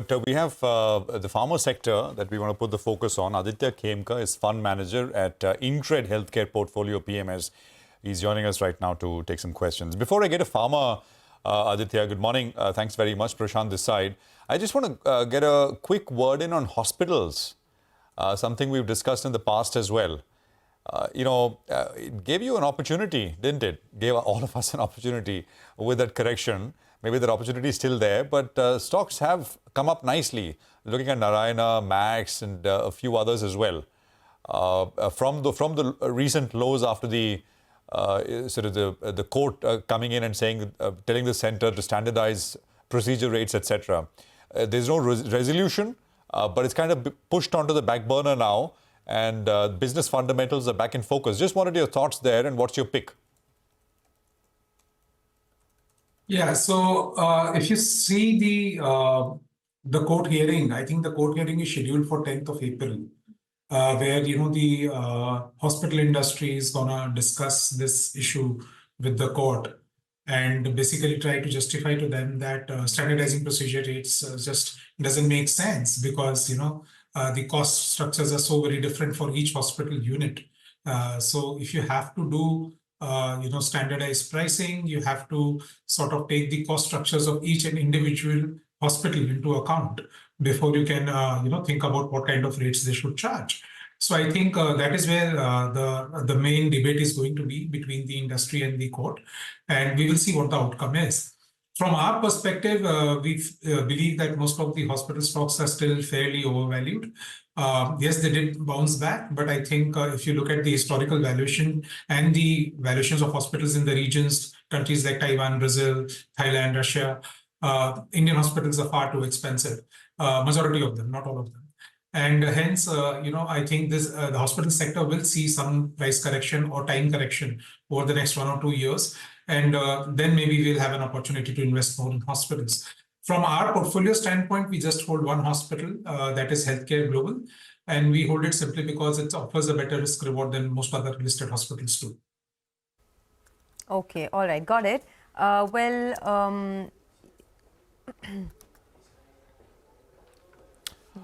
But we have the pharma sector that we want to put the focus on. Aditya Khemka is fund manager at InCred Healthcare Portfolio-PMS. He's joining us right now to take some questions. Before I get a pharma, Aditya, good morning. Thanks very much, Prashant, this side. I just want to get a quick word in on hospitals, something we've discussed in the past as well. It gave you an opportunity, didn't it? Gave all of us an opportunity with that correction. Maybe that opportunity is still there, but stocks have come up nicely. Looking at Narayana, Max, and a few others as well. From the recent lows after the the court coming in and saying, telling the center to standardize procedure rates, etc. There's no resolution, but it's kind of pushed onto the back burner now, and business fundamentals are back in focus. Just wanted your thoughts there, and what's your pick? Yeah, so if you see the court hearing, I think the court hearing is scheduled for 10th of April, where the hospital industry is gonna discuss this issue with the court and basically try to justify to them that standardizing procedure rates just doesn't make sense because the cost structures are so very different for each hospital unit. So if you have to do standardized pricing, you have to sort of take the cost structures of each and individual hospital into account before you can think about what kind of rates they should charge. So I think that is where the main debate is going to be between the industry and the court, and we will see what the outcome is. From our perspective, we believe that most of the hospital stocks are still fairly overvalued. Yes, they did bounce back, but I think if you look at the historical valuation and the valuations of hospitals in the regions, countries like Taiwan, Brazil, Thailand, Russia, Indian hospitals are far too expensive. Majority of them, not all of them. And hence, I think the hospital sector will see some price correction or time correction over the next 1 or 2 years. And then maybe we'll have an opportunity to invest more in hospitals. From our portfolio standpoint, we just hold one hospital, that is Healthcare Global. And we hold it simply because it offers a better risk reward than most other listed hospitals do. Okay, all right, got it.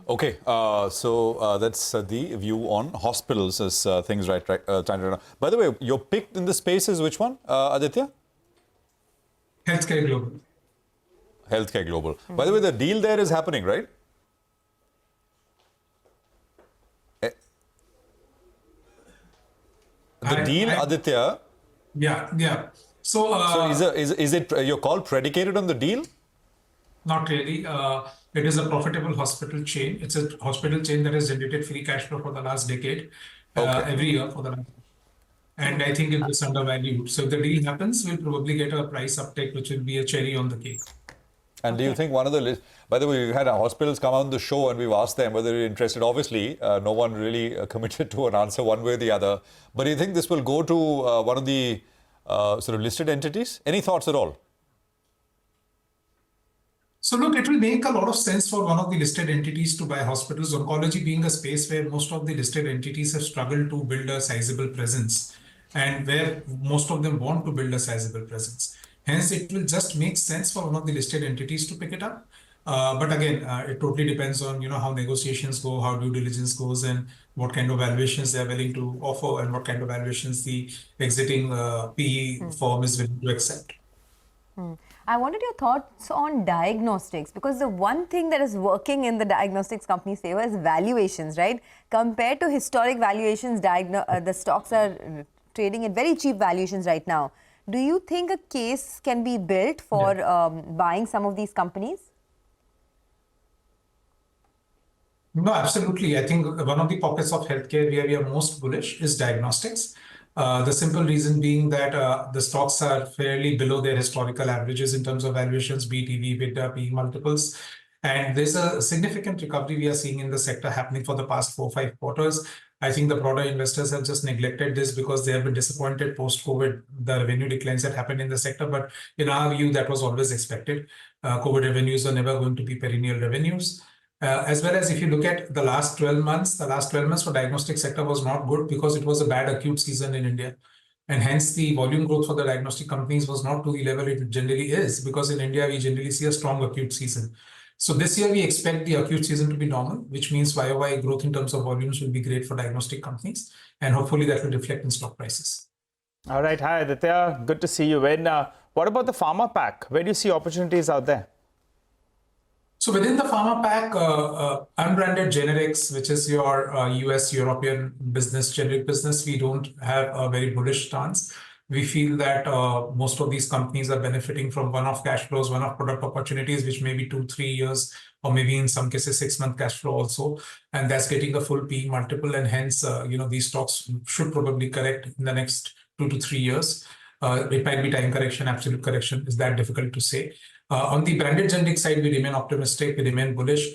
Okay, so that's the view on hospitals as things right. By the way, your pick in the space is which one, Aditya? Healthcare Global. Healthcare Global. By the way, the deal there is happening, right? Aditya? Yeah. So is it your call predicated on the deal? Not really. It is a profitable hospital chain. It's a hospital chain that has generated free cash flow for the last decade, every year for the last. And I think it is undervalued. So if the deal happens, we'll probably get a price uptake, which will be a cherry on the cake. And do you think one of the by the way, we've had our hospitals come on the show and we've asked them whether they're interested. Obviously, no one really committed to an answer one way or the other. But do you think this will go to one of the sort of listed entities? Any thoughts at all? So look, it will make a lot of sense for one of the listed entities to buy hospitals, oncology being a space where most of the listed entities have struggled to build a sizable presence and where most of them want to build a sizable presence. Hence, it will just make sense for one of the listed entities to pick it up. But again, it totally depends on how negotiations go, how due diligence goes, and what kind of valuations they are willing to offer, and what kind of valuations the exiting PE firm is willing to accept. I wanted your thoughts on diagnostics, because the one thing that is working in the diagnostics company's favor is valuations, right? Compared to historic valuations, the stocks are trading at very cheap valuations right now. Do you think a case can be built for buying some of these companies? No, absolutely. I think one of the pockets of healthcare where we are most bullish is diagnostics. The simple reason being that the stocks are fairly below their historical averages in terms of valuations, BTV, EBITDA, PE multiples. And there's a significant recovery we are seeing in the sector happening for the past 4 or 5 quarters. I think the broader investors have just neglected this because they have been disappointed post-COVID, the revenue declines that happened in the sector. But in our view, that was always expected. COVID revenues are never going to be perennial revenues. As well as if you look at the last 12 months, for diagnostic sector was not good because it was a bad acute season in India. And hence the volume growth for the diagnostic companies was not to the level it generally is, because in India, we generally see a strong acute season. So this year we expect the acute season to be normal, which means YOY growth in terms of volumes will be great for diagnostic companies, and hopefully that will reflect in stock prices. All right. Hi, Aditya. Good to see you. What about the pharma pack? Where do you see opportunities out there? So within the pharma pack, unbranded generics, which is your US, European business, generic business, we don't have a very bullish stance. We feel that most of these companies are benefiting from one-off cash flows, one-off product opportunities, which may be 2-3 years, or maybe in some cases 6-month cash flow also. And that's getting a full PE multiple. And hence, these stocks should probably correct in the next 2 to 3 years. It might be time correction, absolute correction. Is that difficult to say? On the branded generic side, we remain optimistic, we remain bullish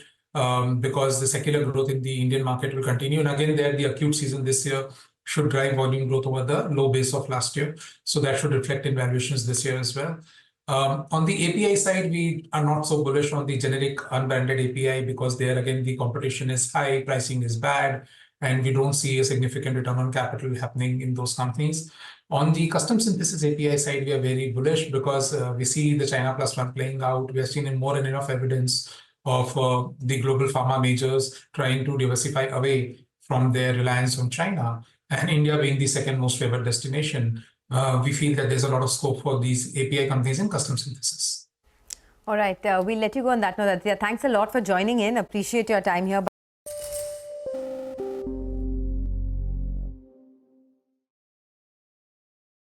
because the secular growth in the Indian market will continue. And again, the acute season this year should drive volume growth over the low base of last year. So that should reflect in valuations this year as well. On the API side, we are not so bullish on the generic unbranded API because there again, the competition is high, pricing is bad, and we don't see a significant return on capital happening in those companies. On the custom synthesis API side, we are very bullish because we see the China Plus One playing out. We are seeing more and enough evidence of the global pharma majors trying to diversify away from their reliance on China, and India being the second most favored destination. We feel that there's a lot of scope for these API companies in custom synthesis. All right, we'll let you go on that note, Aditya. Thanks a lot for joining in. Appreciate your time here.